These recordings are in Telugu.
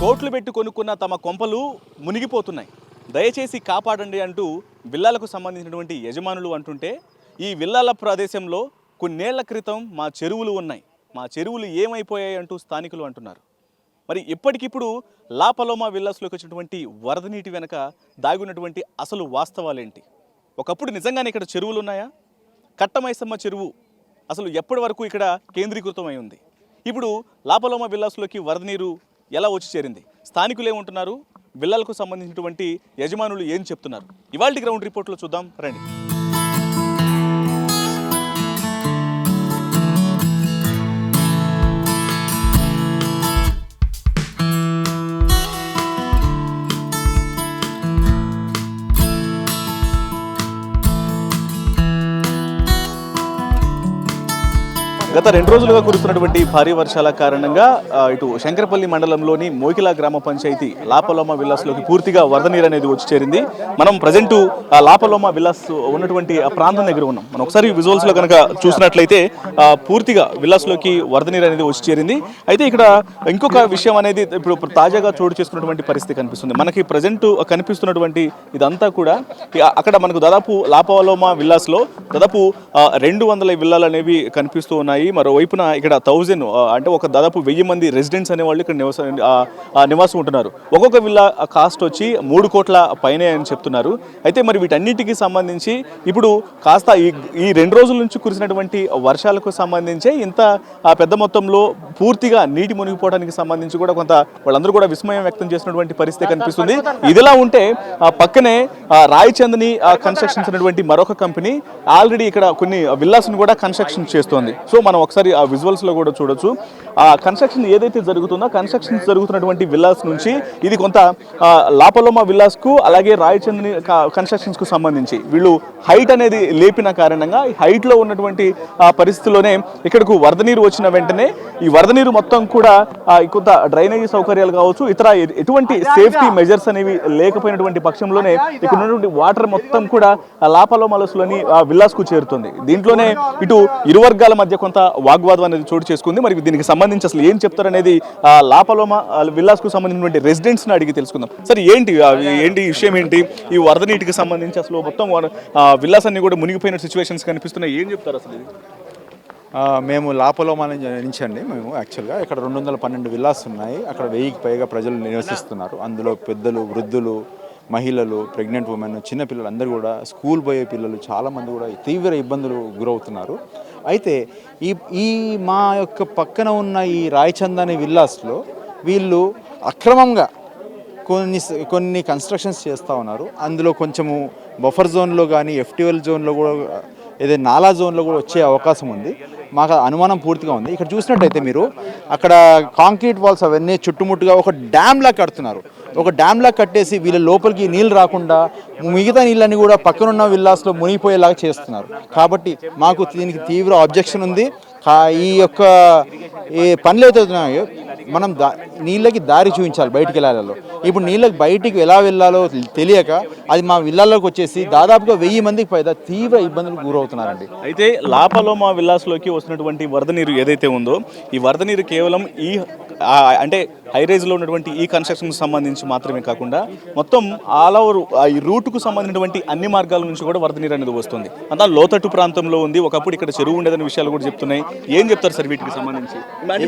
కోట్లు పెట్టి కొనుక్కున్న తమ కొంపలు మునిగిపోతున్నాయి, దయచేసి కాపాడండి అంటూ విల్లాలకు సంబంధించినటువంటి యజమానులు అంటుంటే, ఈ విల్లాల ప్రదేశంలో కొన్నేళ్ల క్రితం మా చెరువులు ఉన్నాయి, మా చెరువులు ఏమైపోయాయి అంటూ స్థానికులు అంటున్నారు. మరి ఇప్పటికిప్పుడు లా పలోమా విల్లాస్లోకి వచ్చినటువంటి వరద నీటి వెనక దాగున్నటువంటి అసలు వాస్తవాలేంటి? ఒకప్పుడు నిజంగానే ఇక్కడ చెరువులు ఉన్నాయా? కట్టమైసమ్మ చెరువు అసలు ఎప్పటి వరకు ఇక్కడ కేంద్రీకృతమై ఉంది? ఇప్పుడు లా పలోమా విల్లాస్లోకి వరద నీరు ఎలా వచ్చి చేరింది? స్థానికులు ఏమంటున్నారు? విల్లాలకు సంబంధించినటువంటి యజమానులు ఏం చెప్తున్నారు? ఇవాల్టి గ్రౌండ్ రిపోర్ట్లో చూద్దాం రండి. గత 2 రోజులుగా కురుస్తున్నటువంటి భారీ వర్షాల కారణంగా ఇటు శంకరపల్లి మండలంలోని మోకిలా గ్రామ పంచాయతీ లా పలోమా విల్లాస్లోకి పూర్తిగా వరద నీరు అనేది వచ్చి చేరింది. మనం ప్రజెంట్ లా పలోమా విల్లాస్ ఉన్నటువంటి ఆ ప్రాంతం దగ్గర ఉన్నాం. మనం ఒకసారి విజువల్స్లో కనుక చూసినట్లయితే పూర్తిగా విల్లాస్లోకి వరద నీరు అనేది వచ్చి చేరింది. అయితే ఇక్కడ ఇంకొక విషయం అనేది ఇప్పుడు తాజాగా చోటు చేసుకున్నటువంటి పరిస్థితి కనిపిస్తుంది. మనకి ప్రజెంట్ కనిపిస్తున్నటువంటి ఇదంతా కూడా అక్కడ మనకు దాదాపు లా పలోమా విల్లాస్లో దాదాపు 200 విల్లాలు అనేవి కనిపిస్తూ ఉన్నాయి. మరోవైపున ఇక్కడ 1000 అంటే ఒక దాదాపు 1000 మంది రెసిడెంట్స్ అనేవాళ్ళు ఇక్కడ నివాసం ఉంటున్నారు. ఒక్కొక్క విల్లా కాస్ట్ వచ్చి 3 కోట్ల పైనే అని చెప్తున్నారు. అయితే మరి వీటన్నిటికీ సంబంధించి ఇప్పుడు కాస్త ఈ 2 రోజుల నుంచి కురిసినటువంటి వర్షాలకు సంబంధించి ఇంత పెద్ద మొత్తంలో పూర్తిగా నీటి మునిగిపోవడానికి సంబంధించి కూడా కొంత వాళ్ళందరూ కూడా విస్మయం వ్యక్తం చేసినటువంటి పరిస్థితి కనిపిస్తుంది. ఇదిలా ఉంటే పక్కనే రాయచందని కన్స్ట్రక్షన్స్ అనేటువంటి మరొక కంపెనీ ఆల్రెడీ ఇక్కడ కొన్ని విల్లాస్ను కూడా కన్స్ట్రక్షన్ చేస్తోంది. సో మనం ఒకసారి ఆ విజువల్స్లో కూడా చూడొచ్చు. ఆ కన్స్ట్రక్షన్ ఏదైతే జరుగుతుందో కన్స్ట్రక్షన్స్ జరుగుతున్నటువంటి విల్లాస్ నుంచి ఇది కొంత లా పలోమా విల్లాస్కు అలాగే రాయచందని కన్స్ట్రక్షన్స్కు సంబంధించి వీళ్ళు హైట్ అనేది లేపిన కారణంగా ఈ హైట్లో ఉన్నటువంటి పరిస్థితుల్లోనే ఇక్కడకు వరద నీరు వచ్చిన వెంటనే ఈ వరద నీరు మొత్తం కూడా కొంత డ్రైనేజీ సౌకర్యాలు కావచ్చు, ఇతర ఎటువంటి సేఫ్టీ మెజర్స్ అనేవి లేకపోయినటువంటి పక్షంలోనే ఇక్కడ ఉన్నటువంటి వాటర్ మొత్తం కూడా లా పలోమాలోని విల్లాస్కు చేరుతుంది. దీంట్లోనే ఇటు ఇరు వర్గాల మధ్య కొంత వాగ్వాదం అనేది చోటు చేసుకుంది. మరి దీనికి సంబంధించి అసలు ఏం చెప్తారనేది లా పలోమా విల్లాస్కు సంబంధించినటువంటి రెసిడెంట్స్ని అడిగి తెలుసుకుందాం. సార్ ఏంటి విషయం ఏంటి? ఈ వరద నీటికి సంబంధించి అసలు మొత్తం విల్లాస్ అన్ని కూడా మునిగిపోయిన సిచ్యువేషన్స్ కనిపిస్తున్నాయి, ఏం చెప్తారు అసలు? మేము లా పలోమా నుంచి అండి. మేము యాక్చువల్గా ఇక్కడ 212 విల్లాస్ ఉన్నాయి. అక్కడ 1000కి పైగా ప్రజలు నివసిస్తున్నారు. అందులో పెద్దలు, వృద్ధులు, మహిళలు, ప్రెగ్నెంట్ ఉమెన్, చిన్నపిల్లలు అందరూ కూడా, స్కూల్ పోయే పిల్లలు చాలామంది కూడా తీవ్ర ఇబ్బందులు గురవుతున్నారు. అయితే ఈ మా యొక్క పక్కన ఉన్న ఈ రాయచందని విల్లాస్లో వీళ్ళు అక్రమంగా కొన్ని కన్స్ట్రక్షన్స్ చేస్తూ ఉన్నారు. అందులో కొంచెము బఫర్ జోన్లో కానీ ఎఫ్టీఎల్ జోన్లో కూడా ఏదైనా నాలా జోన్లో కూడా వచ్చే అవకాశం ఉంది. మాకు అనుమానం పూర్తిగా ఉంది. ఇక్కడ చూసినట్టయితే మీరు అక్కడ కాంక్రీట్ వాల్స్ అవన్నీ చుట్టుముట్టుగా ఒక డ్యామ్లా కడుతున్నారు. ఒక డ్యామ్లా కట్టేసి వీళ్ళ లోపలికి నీళ్ళు రాకుండా మిగతా నీళ్ళని కూడా పక్కనున్న విల్లాస్లో మునిగిపోయేలాగా చేస్తున్నారు. కాబట్టి మాకు దీనికి తీవ్ర అబ్జెక్షన్ ఉంది. ఈ యొక్క పనులు అయితే అవుతున్నాయో మనం నీళ్ళకి దారి చూపించాలి బయటికి వెళ్ళాలో. ఇప్పుడు నీళ్ళకి బయటికి ఎలా వెళ్ళాలో తెలియక అది మా విల్లాల్లోకి వచ్చేసి దాదాపుగా 1000 మందికి పైగా తీవ్ర ఇబ్బందులకు గురవుతున్నారండి. అయితే లా పలోమా విల్లాస్లోకి వస్తున్నటువంటి వరద నీరు ఏదైతే ఉందో ఈ వరద నీరు కేవలం అంటే హైరైజ్లో ఉన్నటువంటి ఈ కన్స్ట్రక్షన్కి సంబంధించి మాత్రమే కాకుండా మొత్తం ఆల్ ఓవర్ ఈ రూట్కు సంబంధించినటువంటి అన్ని మార్గాల నుంచి కూడా వరద నీరు అనేది వస్తుంది. అంతా లోతట్టు ప్రాంతంలో ఉంది. ఒకప్పుడు ఇక్కడ చెరువు ఉండేదనే విషయాలు కూడా చెప్తున్నాయి. ఏం చెప్తారు సార్ వీటికి సంబంధించి?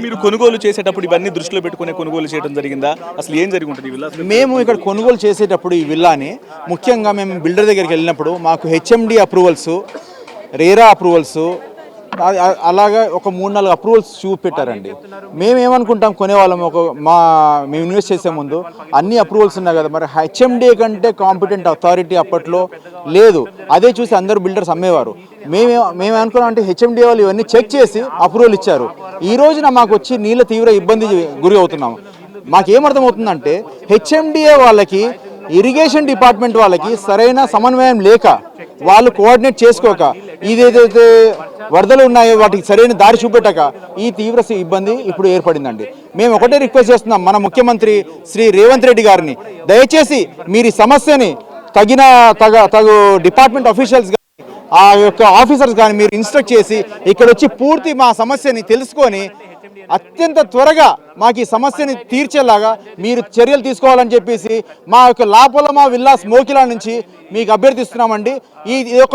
మీరు కొనుగోలు చేసేటప్పుడు ఇవన్నీ దృష్టిలో పెట్టుకునే కొనుగోలు చేయడం జరిగిందా? అసలు ఏం జరిగి ఉంటుంది ఈ విల్లా? మేము ఇక్కడ కొనుగోలు చేసేటప్పుడు ఈ విల్లాని ముఖ్యంగా మేము బిల్డర్ దగ్గరికి వెళ్ళినప్పుడు మాకు హెచ్ఎండి అప్రూవల్స్, రేరా అప్రూవల్స్, అలాగా ఒక 3-4 అప్రూవల్స్ చూపెట్టారండి. మేమేమనుకుంటాం కొనేవాళ్ళం, మేము ఇన్వెస్ట్ చేసే ముందు అన్ని అప్రూవల్స్ ఉన్నాయి కదా, మరి హెచ్ఎండి కంటే కాంపిటెంట్ అథారిటీ అప్పట్లో లేదు. అదే చూసి అందరూ బిల్డర్స్ అమ్మేవారు. మేము అనుకున్నాం అంటే హెచ్ఎండి వాళ్ళు ఇవన్నీ చెక్ చేసి అప్రూవల్ ఇచ్చారు. ఈ రోజున మాకు వచ్చి నీళ్ళ తీవ్ర ఇబ్బంది గురి అవుతున్నాము. మాకేమర్థమవుతుందంటే హెచ్ఎండిఏ వాళ్ళకి, ఇరిగేషన్ డిపార్ట్మెంట్ వాళ్ళకి సరైన సమన్వయం లేక, వాళ్ళు కోఆర్డినేట్ చేసుకోక, ఇదేదైతే వరదలు ఉన్నాయో వాటికి సరైన దారి చూపెట్టక ఈ తీవ్ర ఇబ్బంది ఇప్పుడు ఏర్పడిందండి. మేము ఒకటే రిక్వెస్ట్ చేస్తున్నాం మన ముఖ్యమంత్రి శ్రీ రేవంత్ రెడ్డి గారిని, దయచేసి మీరు ఈ సమస్యని తగు డిపార్ట్మెంట్ అఫీషియల్స్ ఆ యొక్క ఆఫీసర్స్ కానీ మీరు ఇన్స్ట్రక్ట్ చేసి ఇక్కడ వచ్చి పూర్తి మా సమస్యని తెలుసుకొని అత్యంత త్వరగా మాకు ఈ సమస్యని తీర్చేలాగా మీరు చర్యలు తీసుకోవాలని చెప్పేసి మా యొక్క లాపోలమా విల్లాస్ మోకిలా నుంచి మీకు అభ్యర్థిస్తున్నామండి. ఈ యొక్క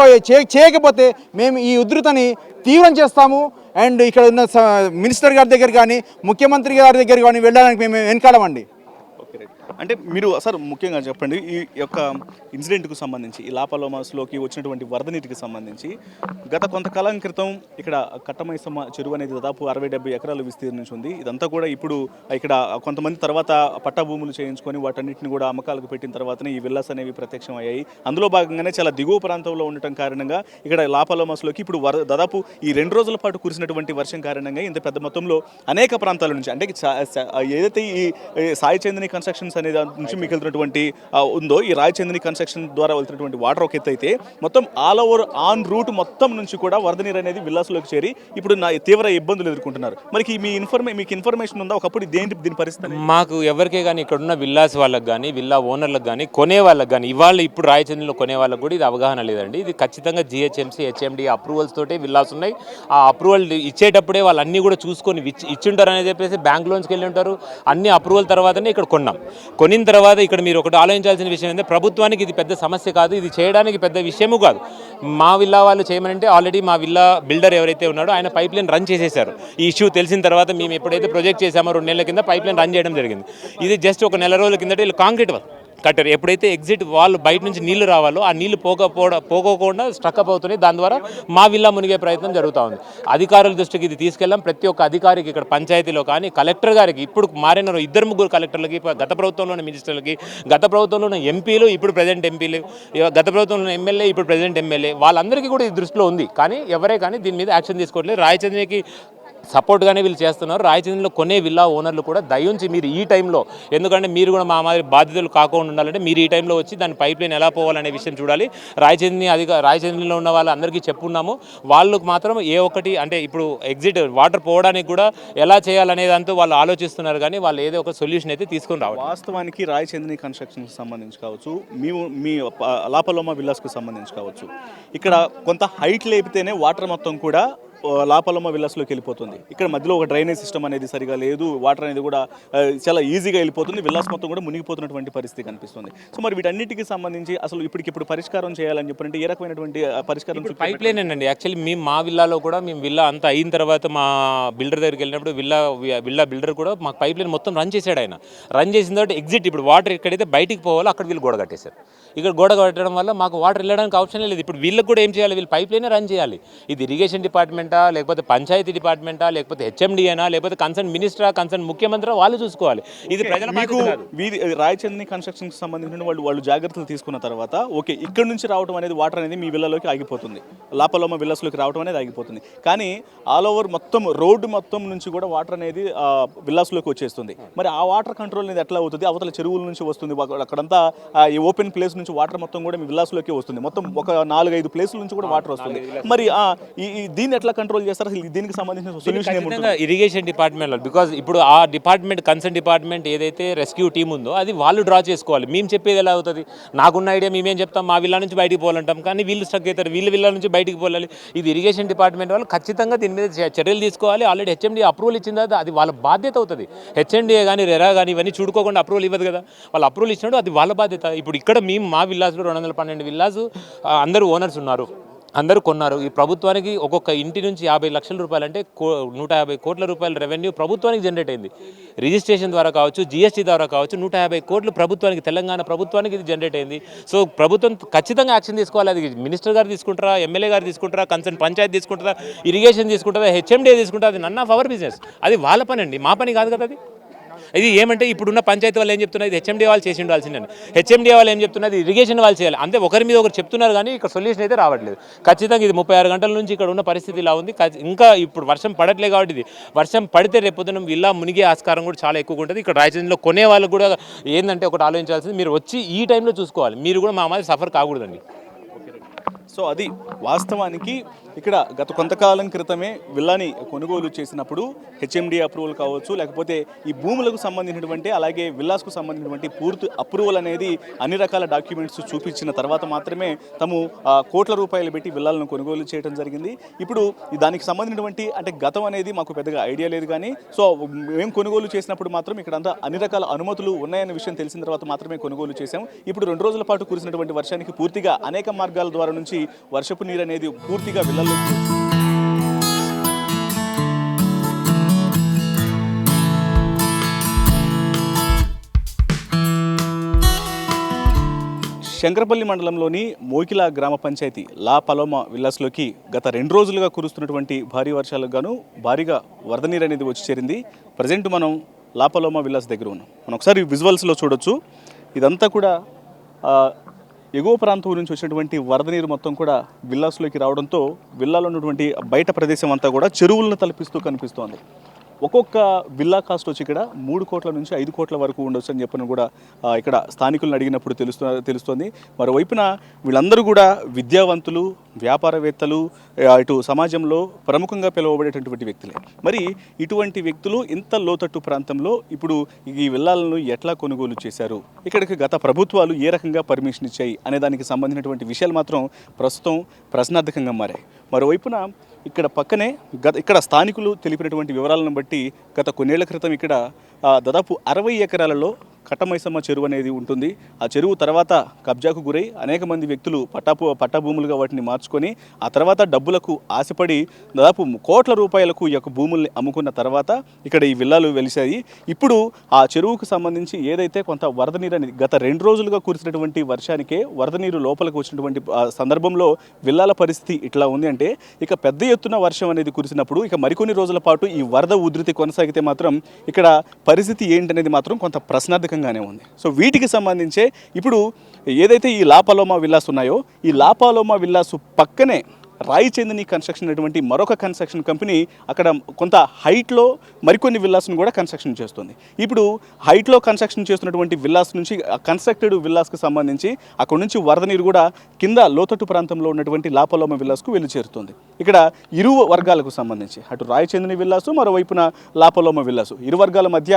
చేయకపోతే మేము ఈ ఉధృతని తీవ్రం చేస్తాము. అండ్ ఇక్కడ ఉన్న మినిస్టర్ గారి దగ్గర కానీ ముఖ్యమంత్రి గారి దగ్గర కానీ వెళ్ళడానికి మేము వెనకాడమండి. అంటే మీరు సార్ ముఖ్యంగా చెప్పండి, ఈ యొక్క ఇన్సిడెంట్కు సంబంధించి ఈ లాపలోమాస్లోకి వచ్చినటువంటి వరద నీటికి సంబంధించి గత కొంతకాలం క్రితం ఇక్కడ కట్టమైసమ్మ చెరువు అనేది దాదాపు 60-70 ఎకరాలు విస్తీర్ణించి ఉంది. ఇదంతా కూడా ఇప్పుడు ఇక్కడ కొంతమంది తర్వాత పట్టా భూములు చేయించుకొని వాటన్నిటిని కూడా అమ్మకాలకు పెట్టిన తర్వాతనే ఈ విల్లాస్ అనేవి ప్రత్యక్షం అయ్యాయి. అందులో భాగంగానే చాలా దిగువ ప్రాంతంలో ఉండటం కారణంగా ఇక్కడ లాపలోమాస్లోకి ఇప్పుడు దాదాపు ఈ 2 రోజుల పాటు కురిసినటువంటి వర్షం కారణంగా ఇంత పెద్ద మొత్తంలో అనేక ప్రాంతాల నుంచి అంటే ఏదైతే ఈ సాయి చందని కన్స్ట్రక్షన్స్ అనే దాని నుంచి మీకు వెళ్తున్నటువంటి ఉందో ఈ రాయ్ చందని కన్స్ట్రక్షన్ ద్వారా వెళ్తున్నటువంటి వాటర్ ఒక ఎత్తు అయితే మొత్తం ఆల్ ఓవర్ ఆన్ రూట్ మొత్తం నుంచి కూడా వరద నీరు అనేది విల్లాస్లోకి చేరి ఇప్పుడు తీవ్ర ఇబ్బందులు ఎదుర్కొంటున్నారు. మరి మీకు ఇన్ఫర్మేషన్ ఉందా ఒకప్పుడు దీని పరిస్థితి? మాకు ఎవరికే కానీ ఇక్కడ ఉన్న విల్లాస్ వాళ్ళకి కానీ విల్లా ఓనర్లకు కానీ కొనే వాళ్ళకి కానీ ఇవాళ ఇప్పుడు రాయచంద్రలో కొనే వాళ్ళకి కూడా ఇది అవగాహన లేదండి. ఇది ఖచ్చితంగా జిహెచ్ఎంసీ హెచ్ఎండి అప్రూవల్స్ తోటే విల్లాస్ ఉన్నాయి. ఆ అప్రూవల్ ఇచ్చేటప్పుడే వాళ్ళు అన్నీ కూడా చూసుకొని ఇచ్చింటారు అని చెప్పేసి బ్యాంక్ లోన్స్కి వెళ్ళి ఉంటారు. అన్ని అప్రూవల్ తర్వాతనే ఇక్కడ కొనిన తర్వాత ఇక్కడ మీరు ఒకటి ఆలోచించాల్సిన విషయం ఏంటంటే ప్రభుత్వానికి ఇది పెద్ద సమస్య కాదు, ఇది చేయడానికి పెద్ద విషయము కాదు. మా విల్లా వాళ్ళు చేయమనంటే ఆల్రెడీ మా విల్లా బిల్డర్ ఎవరైతే ఉన్నాడో ఆయన పైప్ లైన్ రన్ చేసేశారు. ఈ ఇష్యూ తెలిసిన తర్వాత మేము ఎప్పుడైతే ప్రొజెక్ట్ చేసామో 2 నెలల కింద పైప్ లైన్ రన్ చేయడం జరిగింది. ఇది జస్ట్ ఒక నెల రోజుల కిందట వీళ్ళు కాంక్రీట్ కట్టారు. ఎప్పుడైతే ఎగ్జిట్ వాళ్ళు బయట నుంచి నీళ్లు రావాలో ఆ నీళ్లు పోకోకుండా స్ట్రక్అప్ అవుతున్నాయి. దాని ద్వారా మా విల్లా మునిగే ప్రయత్నం జరుగుతూ ఉంది. అధికారుల దృష్టికి ఇది తీసుకెళ్ళాం. ప్రతి ఒక్క అధికారికి ఇక్కడ పంచాయతీలో కానీ కలెక్టర్ గారికి ఇప్పుడు మారిన 2-3 కలెక్టర్లకి గత ప్రభుత్వంలోని మినిస్టర్లకి గత ప్రభుత్వంలో ఎంపీలు ఇప్పుడు ప్రజెంట్ ఎంపీలు గత ప్రభుత్వంలో ఎమ్మెల్యే ఇప్పుడు ప్రజెంట్ ఎమ్మెల్యే వాళ్ళందరికీ కూడా ఈ దృష్టిలో ఉంది. కానీ ఎవరే కానీ దీని మీద యాక్షన్ తీసుకోవట్లేదు. రాయచంద్రకి సపోర్ట్గానే వీళ్ళు చేస్తున్నారు. రాయచంద్రలో కొనే విల్లా ఓనర్లు కూడా దయించి మీరు ఈ టైంలో ఎందుకంటే మీరు కూడా మా మాదిరి బాధితులు కాకుండా ఉండాలంటే మీరు ఈ టైంలో వచ్చి దాని పైప్ లైన్ ఎలా పోవాలనే విషయం చూడాలి. రాయచంద్రలో ఉన్న వాళ్ళందరికీ చెప్పున్నాము. వాళ్ళకు మాత్రం ఒక్కటి అంటే ఇప్పుడు ఎగ్జిట్ వాటర్ పోవడానికి కూడా ఎలా చేయాలనేదంతా వాళ్ళు ఆలోచిస్తున్నారు. కానీ వాళ్ళు ఏదో ఒక సొల్యూషన్ అయితే తీసుకొని రావాలి. వాస్తవానికి రాయచంద్రని కన్స్ట్రక్షన్కి సంబంధించి కావచ్చు, మీ లాపలోమా విల్లాస్కు సంబంధించి కావచ్చు, ఇక్కడ కొంత హైట్ లేపితేనే వాటర్ మొత్తం కూడా లాపలోమా విల్లాస్లోకి వెళ్ళిపోతుంది. ఇక్కడ మధ్యలో ఒక డ్రైనేజ్ సిస్టమ్ అనేది సరిగా లేదు. వాటర్ అనేది కూడా చాలా ఈజీగా వెళ్ళిపోతుంది. విల్లాస్ మొత్తం కూడా మునిగిపోతున్నటువంటి పరిస్థితి కనిపిస్తుంది. సో మరి వీటన్నిటికీ సంబంధించి అసలు ఇప్పటికిప్పుడు పరిష్కారం చేయాలని చెప్పంటే ఏ రకమైనటువంటి పరిష్కారం? పైప్ లైన్ అండి. యాక్చువల్లీ మేము మా విల్లాలో కూడా మేము విల్లా అంతా అయిన తర్వాత మా బిల్డర్ దగ్గరికి వెళ్ళినప్పుడు విల్లా బిల్డర్ కూడా మాకు పైప్ లైన్ మొత్తం రన్ చేశాడు. ఆయన రన్ చేసిన తర్వాత ఎగ్జిట్ ఇప్పుడు వాటర్ ఎక్కడైతే బయటికి పోవాలో అక్కడ వీళ్ళు గోడ కట్టేశారు. ఇక్కడ గోడ కట్టడం వల్ల మాకు వాటర్ వెళ్ళడానికి ఆప్షన్ లేదు. ఇప్పుడు వీళ్ళకి కూడా ఏం చేయాలి? వీళ్ళు పైప్ లైనే రన్ చేయాలి. ఇది ఇరిగేషన్ డిపార్ట్మెంట్ లేకపోతే పంచాయతీ డిపార్ట్మెంటా లేకపోతే హెచ్ఎండిఏనా లేకపోతే కన్సర్న్ మినిస్టరా కన్సర్న్ ముఖ్యమంత్రి వాళ్ళు చూసుకోవాలి. ఇది ప్రజల మీకు రాయచందని కన్స్ట్రక్షన్కి సంబంధించిన వాళ్ళు జాగ్రత్తలు తీసుకున్న తర్వాత ఓకే ఇక్కడ నుంచి రావడం అనేది వాటర్ అనేది మీ విల్లాలోకి ఆగిపోతుంది, లాపలోమా విల్లాస్లోకి రావడం అనేది ఆగిపోతుంది. కానీ ఆల్ ఓవర్ మొత్తం రోడ్డు మొత్తం నుంచి కూడా వాటర్ అనేది విల్లాస్లోకి వచ్చేస్తుంది. మరి ఆ వాటర్ కంట్రోల్ అనేది ఎట్లా అవుతుంది? అవతల చెరువుల నుంచి వస్తుంది, అక్కడంతా ఈ ఓపెన్ ప్లేస్ నుంచి వాటర్ మొత్తం కూడా మీ విల్లాస్లోకి వస్తుంది. మొత్తం ఒక 4-5 ప్లేసుల నుంచి కూడా వాటర్ వస్తుంది. మరి దీన్ని ఎట్లా కంట్రోల్ చేస్తారు? దీనికి సంబంధించిన సొల్యూషన్ ఏముంటుంది? ఇరిగేషన్ డిపార్ట్మెంట్ బికాజ్ ఇప్పుడు ఆ డిపార్ట్మెంట్ కన్సర్న్ డిపార్ట్మెంట్ ఏదైతే రెస్క్యూ టీమ్ ఉందో అది వాళ్ళు డ్రా చేసుకోవాలి. మేము చెప్పేది ఎలా అవుతుంది? నాకున్న ఐడియా మేమేం చెప్తాం, మా విల్లా నుంచి బయటికి పోవాలంటాం, కానీ వీళ్ళు స్ట్రక్ అవుతారు, వీళ్ళ విల్లా నుంచి బయటికి పోవాలి. ఇది ఇరిగేషన్ డిపార్ట్మెంట్ వాళ్ళు ఖచ్చితంగా దీని మీద చర్యలు తీసుకోవాలి. ఆల్రెడీ హెచ్ఎండి అప్రూవల్ ఇచ్చింది, అది వాళ్ళ బాధ్యత అవుతుంది. హెచ్ఎండిఏ కానీ రెరా కానీ ఇవన్నీ చూడుకోకుండా అప్రూవల్ ఇవ్వదు కదా. వాళ్ళు అప్రూవల్ ఇచ్చినప్పుడు అది వాళ్ళ బాధ్యత. ఇప్పుడు ఇక్కడ మేము మా విల్లాస్లో 212 విల్లాస్ అందరూ ఓనర్స్ ఉన్నారు, అందరూ కొన్నారు. ఈ ప్రభుత్వానికి ఒక్కొక్క ఇంటి నుంచి 50 లక్షల రూపాయలు అంటే 150 కోట్ల రూపాయల రెవెన్యూ ప్రభుత్వానికి జనరేట్ అయింది. రిజిస్ట్రేషన్ ద్వారా కావచ్చు, జిఎస్టీ ద్వారా కావచ్చు, 150 కోట్లు ప్రభుత్వానికి, తెలంగాణ ప్రభుత్వానికి ఇది జనరేట్ అయింది. సో ప్రభుత్వం ఖచ్చితంగా యాక్షన్ తీసుకోవాలి. అది మినిస్టర్ గారు తీసుకుంటారా, ఎమ్మెల్యే గారు తీసుకుంటారా, కన్సర్న్ పంచాయతీ తీసుకుంటారా, ఇరిగేషన్ తీసుకుంటారా, హెచ్ఎండిఏ తీసుకుంటారా, అది నన్ ఆఫ్ అవర్ బిజినెస్. అది వాళ్ళ పని అండి, మా పని కాదు కదా. అది ఇది ఏమంటే ఇప్పుడున్న పంచాయతీ వాళ్ళు ఏం చెప్తున్నారు, ఇది హెచ్ఎండిఏ వాళ్ళు చేసి ఉండాల్సిందని. హెచ్ఎండిఏ వాళ్ళు ఏం చెప్తున్నారు, ఇరిగేషన్ వాళ్ళు చేయాలి. అంతే ఒకరి మీద ఒకరు చెప్తున్నారు కానీ ఇక్కడ సొల్యూషన్ అయితే రావట్లేదు. ఖచ్చితంగా ఇది 36 గంటల నుంచి ఇక్కడ ఉన్న పరిస్థితి ఇలా ఉంది. ఇంకా ఇప్పుడు వర్షం పడట్లేదు కాబట్టి ఇది వర్షం పడితే రేపొద్దున ఇలా మునిగే ఆస్కారం కూడా చాలా ఎక్కువగా ఉంటుంది. ఇక్కడ రాయచంద్రలో కొనే వాళ్ళు కూడా ఏంటంటే ఒకటి ఆలోచించాల్సింది, మీరు వచ్చి ఈ టైంలో చూసుకోవాలి. మీరు కూడా మా మాది సఫర్ కాకూడదండి. సో అది వాస్తవానికి ఇక్కడ గత కొంతకాలం క్రితమే విల్లాని కొనుగోలు చేసినప్పుడు హెచ్ఎండి అప్రూవల్ కావచ్చు, లేకపోతే ఈ భూములకు సంబంధించినటువంటి అలాగే విల్లాస్కు సంబంధించినటువంటి పూర్తి అప్రూవల్ అనేది అన్ని రకాల డాక్యుమెంట్స్ చూపించిన తర్వాత మాత్రమే తాము కోట్ల రూపాయలు పెట్టి విల్లాలను కొనుగోలు చేయడం జరిగింది. ఇప్పుడు దానికి సంబంధించినటువంటి అంటే గతం అనేది మాకు పెద్దగా ఐడియా లేదు, కానీ సో మేము కొనుగోలు చేసినప్పుడు మాత్రం ఇక్కడంతా అన్ని రకాల అనుమతులు ఉన్నాయన్న విషయం తెలిసిన తర్వాత మాత్రమే కొనుగోలు చేశాం. ఇప్పుడు 2 రోజుల పాటు కురిసినటువంటి వర్షానికి పూర్తిగా అనేక మార్గాల ద్వారా నుంచి వర్షపు నీరు అనేది పూర్తిగా విల్లాల్లో శంకరపల్లి మండలంలోని మోకిలా గ్రామ పంచాయతీ లా పలోమా విల్లాస్లోకి గత 2 రోజులుగా కురుస్తున్నటువంటి భారీ వర్షాలకు గాను భారీగా వరద నీరు అనేది వచ్చి చేరింది. ప్రజెంట్ మనం లా పలోమా విల్లాస్ దగ్గర ఉన్నాం. మనం ఒకసారి విజువల్స్లో చూడొచ్చు. ఇదంతా కూడా ఎగువ ప్రాంతం నుంచి వచ్చినటువంటి వరద నీరు మొత్తం కూడా విల్లాస్లోకి రావడంతో విల్లాలో ఉన్నటువంటి బయట ప్రదేశం అంతా కూడా చెరువులను తలపిస్తూ కనిపిస్తోంది. ఒక్కొక్క విల్లా కాస్ట్ వచ్చి ఇక్కడ 3 కోట్ల నుంచి 5 కోట్ల వరకు ఉండొచ్చు అని చెప్పని కూడా ఇక్కడ స్థానికులను అడిగినప్పుడు తెలుస్తోంది. మరోవైపున వీళ్ళందరూ కూడా విద్యావంతులు, వ్యాపారవేత్తలు, ఇటు సమాజంలో ప్రముఖంగా పిలువబడేటటువంటి వ్యక్తులే. మరి ఇటువంటి వ్యక్తులు ఇంత లోతట్టు ప్రాంతంలో ఇప్పుడు ఈ విల్లాలను ఎట్లా కొనుగోలు చేశారు, ఇక్కడికి గత ప్రభుత్వాలు ఏ రకంగా పర్మిషన్ ఇచ్చాయి అనే దానికి సంబంధించినటువంటి విషయాలు మాత్రం ప్రస్తుతం ప్రశ్నార్థకంగా మారాయి. మరోవైపున ఇక్కడ పక్కనే ఇక్కడ స్థానికులు తెలిపినటువంటి వివరాలను బట్టి గత కొన్నేళ్ల క్రితం ఇక్కడ దాదాపు 60 ఎకరాలలో కట్టమైసమ్మ చెరువు అనేది ఉంటుంది. ఆ చెరువు తర్వాత కబ్జాకు గురై అనేక మంది వ్యక్తులు పట్టా భూములుగా వాటిని మార్చుకొని ఆ తర్వాత డబ్బులకు ఆశపడి దాదాపు కోట్ల రూపాయలకు ఈ యొక్క భూముల్ని అమ్ముకున్న తర్వాత ఇక్కడ ఈ విల్లాలు వెలిశాయి. ఇప్పుడు ఆ చెరువుకు సంబంధించి ఏదైతే కొంత వరద నీరు అనేది గత 2 రోజులుగా కురిసినటువంటి వర్షానికే వరద నీరు లోపలికి వచ్చినటువంటి సందర్భంలో విల్లాల పరిస్థితి ఇట్లా ఉంది. అంటే ఇక పెద్ద ఎత్తున వర్షం అనేది కురిసినప్పుడు ఇక మరికొన్ని రోజుల పాటు ఈ వరద ఉధృతి కొనసాగితే మాత్రం ఇక్కడ పరిస్థితి ఏంటనేది మాత్రం కొంత ప్రశ్నార్థకంగానే ఉంది. సో వీటికి సంబంధించే ఇప్పుడు ఏదైతే ఈ లా పలోమా విల్లాస్ ఉన్నాయో ఈ లా పలోమా విల్లాస్ పక్కనే రాయి చందని కన్స్ట్రక్షన్ అనేటువంటి మరొక కన్స్ట్రక్షన్ కంపెనీ అక్కడ కొంత హైట్లో మరికొన్ని విల్లాస్ను కూడా కన్స్ట్రక్షన్ చేస్తుంది. ఇప్పుడు హైట్లో కన్స్ట్రక్షన్ చేస్తున్నటువంటి విల్లాస్ నుంచి కన్స్ట్రక్టెడ్ విల్లాస్కి సంబంధించి అక్కడ నుంచి వరద నీరు కూడా కింద లోతట్టు ప్రాంతంలో ఉన్నటువంటి లా పలోమా విల్లాస్కు వెళ్ళి చేరుతుంది. ఇక్కడ ఇరు వర్గాలకు సంబంధించి అటు రాయి చందని విల్లాసు, మరోవైపున లా పలోమా విల్లాసు, ఇరు వర్గాల మధ్య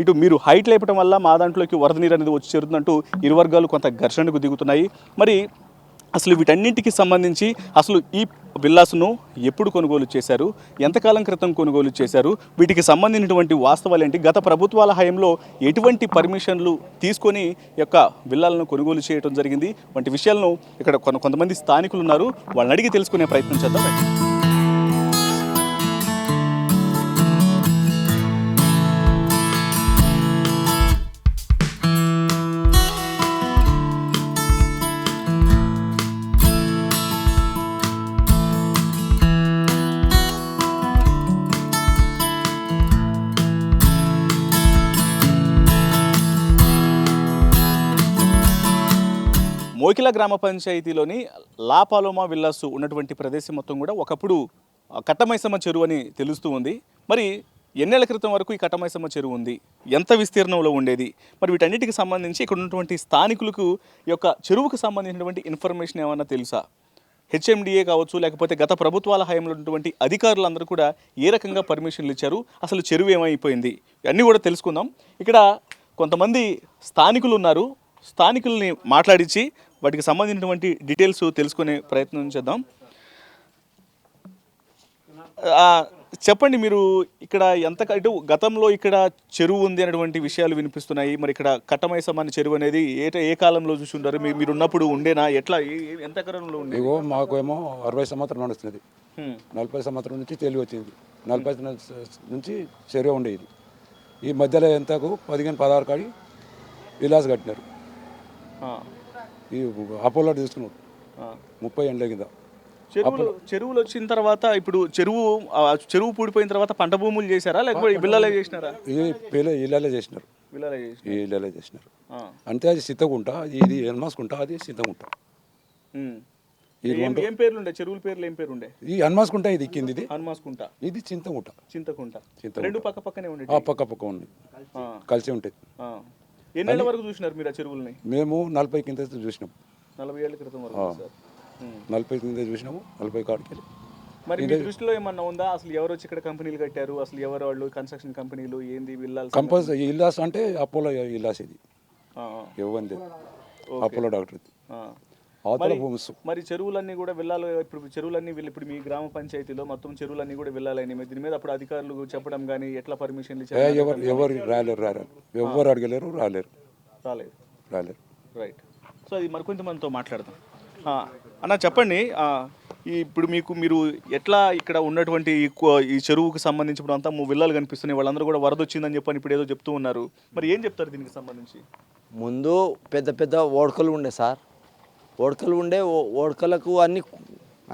ఇటు మీరు హైట్ లేపడం వల్ల మా దాంట్లోకి వరద నీరు అనేది వచ్చి చేరుతుందంటూ ఇరు వర్గాలు కొంత ఘర్షణకు దిగుతున్నాయి. మరి అసలు వీటన్నింటికి సంబంధించి అసలు ఈ విల్లాస్ను ఎప్పుడు కొనుగోలు చేశారు, ఎంతకాలం క్రితం కొనుగోలు చేశారు, వీటికి సంబంధించినటువంటి వాస్తవాలు ఏంటి, గత ప్రభుత్వాల హయాంలో ఎటువంటి పర్మిషన్లు తీసుకొని యొక్క విల్లాలను కొనుగోలు చేయడం జరిగింది వంటి విషయాలను ఇక్కడ కొంతమంది స్థానికులు ఉన్నారు, వాళ్ళని అడిగి తెలుసుకునే ప్రయత్నం చేద్దాం. మోకిలా గ్రామ పంచాయతీలోని లా పలోమా విల్లాస్ ఉన్నటువంటి ప్రదేశం మొత్తం కూడా ఒకప్పుడు కట్టమైసమ్మ చెరువు అని తెలుస్తూ ఉంది. మరి ఎన్నేళ్ల క్రితం వరకు ఈ కట్టమైసమ్మ చెరువు ఉంది, ఎంత విస్తీర్ణంలో ఉండేది, మరి వీటన్నిటికి సంబంధించి ఇక్కడ ఉన్నటువంటి స్థానికులకు యొక్క చెరువుకు సంబంధించినటువంటి ఇన్ఫర్మేషన్ ఏమన్నా తెలుసా? హెచ్ఎండిఏ కావచ్చు, లేకపోతే గత ప్రభుత్వాల హయాంలో ఉన్నటువంటి అధికారులందరూ కూడా ఏ రకంగా పర్మిషన్లు ఇచ్చారు, అసలు చెరువు ఏమైపోయింది, అన్నీ కూడా తెలుసుకుందాం. ఇక్కడ కొంతమంది స్థానికులు ఉన్నారు, స్థానికుల్ని మాట్లాడించి వాటికి సంబంధించినటువంటి డీటెయిల్స్ తెలుసుకునే ప్రయత్నం చేద్దాం. చెప్పండి, మీరు ఇక్కడ ఇటు గతంలో ఇక్కడ చెరువు ఉంది అనేటువంటి విషయాలు వినిపిస్తున్నాయి. మరి ఇక్కడ కట్టమైసమ్మ అనే చెరువు అనేది ఏ కాలంలో చూసి ఉంటారు, మీరు ఉన్నప్పుడు ఉండేనా, ఎట్లా ఎంత ఎకరంలో ఉండే? మాకేమో 60 సంవత్సరం నడుస్తుంది, 40 సంవత్సరం నుంచి తెలివి వచ్చింది, 40 నుంచి చెరువు ఉండేది. ఈ మధ్యలో ఎంతకు 15-16 కాడి విలాస్ కట్టినారు. ఈ అపోలో తీసుకున్నాడు 30 ఏళ్ళ కింద. చెరువులు వచ్చిన తర్వాత ఇప్పుడు చెరువు పూడిపోయిన తర్వాత పంట భూములు చేశారా, లేకపోతే ఇళ్ళలే చేసినారా? ఇళ్ళలే చేసినారు, ఇళ్ళలే చేసినారు. అంటే అది సిద్ధగుంట, ఇది హన్మాస్కుంట, అది సిద్ధగుంట. ఏం పేర్లు ఉండే చెరువుల పేర్లు, ఏం పేరు ఉండే? ఈ హన్మాస్కుంట, ఇది కింది హన్మాస్కుంట, ఇది చింతగుంట. రెండు పక్క పక్కనే ఉండే, పక్క ఉంది, కలిసి ఉంటుంది. ఎన్నేళ్ళ వరకు చూసినారు మీరు ఆ చెరువుల్ని? మేము 40 కింద చూసినాం. 40 ఏళ్ళ క్రితం వరకు 40 కింద చూసినాము. 40 కాడికి మరి మీ దృష్టిలో ఏమన్నా ఉందా అసలు ఎవరు వచ్చి ఇక్కడ కంపెనీలు కట్టారు, అసలు ఎవరు వాళ్ళు కన్స్ట్రక్షన్ కంపెనీలు ఏంది విల్లాలు? కంపల్సరీ ఇల్లాస్ అంటే అపోలో ఇల్లాస్ ఇది ఇవ్వండి, అపోలో డాక్టర్ అవతల భూమిస్. మరి చెరువులన్నీ కూడా విల్లాలు, ఇప్పుడు చెరువులన్నీ ఇప్పుడు మీ గ్రామ పంచాయతీలో మొత్తం చెరువులన్నీ కూడా విల్లాలని దీని మీద అప్పుడు అధికారులు చెప్పడం కానీ ఎట్లా పర్మిషన్లు ఇచ్చారు? ఎవరు రాలేరు, ఎవరు అడగలేరు, రాలేదు. రైట్. సో అది మరికొంతమందితో మాట్లాడదాం. అన్న చెప్పండి, ఇప్పుడు మీరు ఎట్లా ఇక్కడ ఉన్నటువంటి ఈ చెరువుకు సంబంధించి ఇప్పుడు అంతా విల్లాలు కనిపిస్తున్నాయి, వాళ్ళందరూ కూడా వరద వచ్చిందని చెప్పని ఇప్పుడు ఏదో చెప్తూ ఉన్నారు, మరి ఏం చెప్తారు దీనికి సంబంధించి? ముందు పెద్ద పెద్ద ఓడకలు ఉండే సార్, ఓడకలకు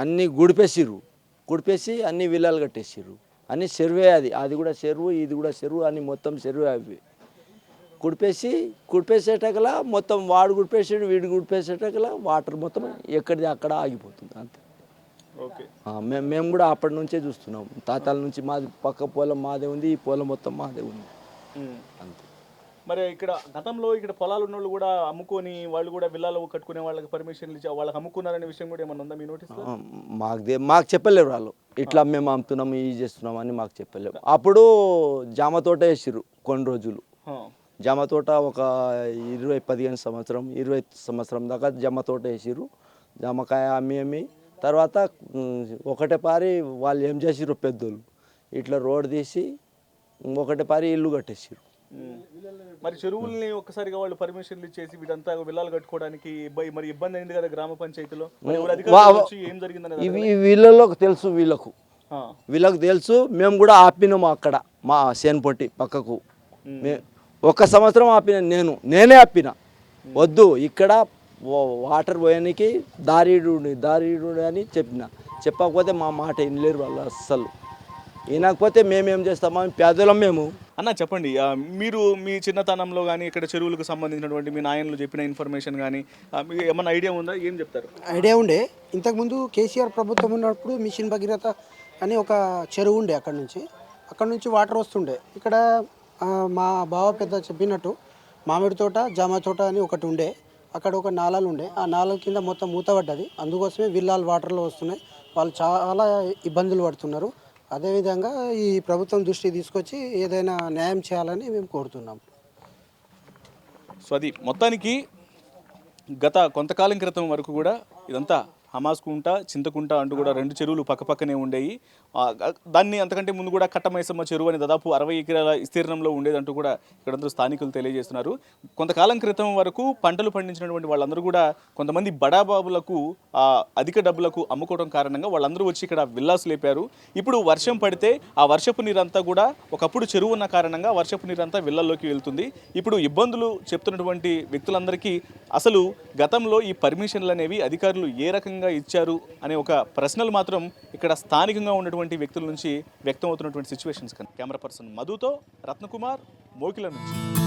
అన్నీ గుడిపేసి అన్ని విల్లాలు కట్టేసిర్రు. అన్ని చెరువే, అది కూడా చెరువు, ఇది కూడా చెరువు, అన్ని మొత్తం చెరువే. అవి కుడిపేసేటకల మొత్తం వాడు గుడిపేసాడు, వీడు గుడిపేసేటకల వాటర్ మొత్తం ఎక్కడిది అక్కడ ఆగిపోతుంది అంతే. ఓకే. మేము కూడా అప్పటి నుంచే చూస్తున్నాం, తాతాల నుంచి. మాది పక్క పొలం మాదే ఉంది, ఈ పొలం మొత్తం మాదే ఉంది అంతే. మరి ఇక్కడ గతంలో ఇక్కడ పొలాలు ఉన్న వాళ్ళు కూడా అమ్ముకొని వాళ్ళు కూడా విల్లాలు కట్టుకునే వాళ్ళకి పర్మిషన్లు ఇచ్చి వాళ్ళకి అమ్ముకున్నారనే విషయం కూడా ఏమన్నా ఉందా మీ నోటీస్లో? మాకు చెప్పలేరు వాళ్ళు, ఇట్లా మేము అమ్ముతున్నాము ఇది చేస్తున్నాం అని మాకు చెప్పలేరు. అప్పుడు జామ తోట వేసిర్రు కొన్ని రోజులు. జామ తోట ఒక 20 సంవత్సరం దాకా జామ తోట వేసిర్రు. జామకాయ అమ్మి తర్వాత ఒకటే పారి వాళ్ళు ఏం చేసిర్రు పెద్దోళ్ళు, ఇట్లా రోడ్ తీసి ఒకటే పారి ఇల్లు కట్టేసిర్రు. మరి చెరువుల్ని ఒక్కసారిగా వాళ్ళు పర్మిషన్లు ఇచ్చేసి వీటంతా విల్లాలు కట్టుకోవడానికి మరి ఇబ్బంది అయింది కదా గ్రామ పంచాయతీలో? ఏం జరిగిందని వీళ్ళకి తెలుసు, వీళ్ళకు తెలుసు. మేము కూడా ఆపినాము అక్కడ మా సేన్పొట్టి పక్కకు. ఒక సంవత్సరం ఆపిన, నేనే ఆపిన, వద్దు ఇక్కడ వాటర్ పోయానికి దారిడు అని చెప్పకపోతే మా మాట వినలేరు వాళ్ళు అస్సలు. వినకపోతే మేమేం చేస్తామా, పేదలం మేము. అన్న చెప్పండి, మీరు మీ చిన్నతనంలో కానీ ఇక్కడ చెరువులకు సంబంధించినటువంటి మీ నాయనలు చెప్పిన ఇన్ఫర్మేషన్ కానీ మీకు ఏమన్నా ఐడియా ఉందా? ఏం చెప్తారు? ఐడియా ఉండే. ఇంతకుముందు కేసీఆర్ ప్రభుత్వం ఉన్నప్పుడు మిషన్ భగీరథ అని ఒక చెరువు ఉండే, అక్కడ నుంచి వాటర్ వస్తుండే. ఇక్కడ మా బావ పెద్ద చెప్పినట్టు మామిడి తోట, జామ తోట అని ఒకటి ఉండే. అక్కడ ఒక నాలాలు ఉండే, ఆ నాలుగు కింద మొత్తం మూతపడ్డది. అందుకోసమే విల్లాలు వాటర్లో వస్తున్నాయి, వాళ్ళు చాలా ఇబ్బందులు పడుతున్నారు. అదేవిధంగా ఈ ప్రభుత్వం దృష్టికి తీసుకొచ్చి ఏదైనా న్యాయం చేయాలని మేము కోరుతున్నాం. సో అది మొత్తానికి గత కొంతకాలం క్రితం వరకు కూడా ఇదంతా హమాస్కుంట, చింతకుంట అంటూ కూడా రెండు చెరువులు పక్కపక్కనే ఉండేవి. దాన్ని అంతకంటే ముందు కూడా కట్టమైసమ్మ చెరువు అని దాదాపు 60 ఎకరాల విస్తీర్ణంలో ఉండేదంటూ కూడా ఇక్కడందరూ స్థానికులు తెలియజేస్తున్నారు. కొంతకాలం క్రితం వరకు పంటలు పండించినటువంటి వాళ్ళందరూ కూడా కొంతమంది బడాబాబులకు అధిక డబ్బులకు అమ్ముకోవడం కారణంగా వాళ్ళందరూ వచ్చి ఇక్కడ విల్లాస్ లేపారు. ఇప్పుడు వర్షం పడితే ఆ వర్షపు నీరంతా కూడా ఒకప్పుడు చెరువు ఉన్న కారణంగా వర్షపు నీరంతా విల్లల్లోకి వెళ్తుంది. ఇప్పుడు ఇబ్బందులు చెప్తున్నటువంటి వ్యక్తులందరికీ అసలు గతంలో ఈ పర్మిషన్లు అనేవి అధికారులు ఏ రకంగా ఇచ్చారు అనే ఒక ప్రశ్నలు మాత్రం ఇక్కడ స్థానికంగా ఉన్నటువంటి వ్యక్తుల నుంచి వ్యక్తం అవుతున్నటువంటి సిచ్యువేషన్స్. కెమెరా పర్సన్ మధుతో రత్నకుమార్, మోకిల నుంచి.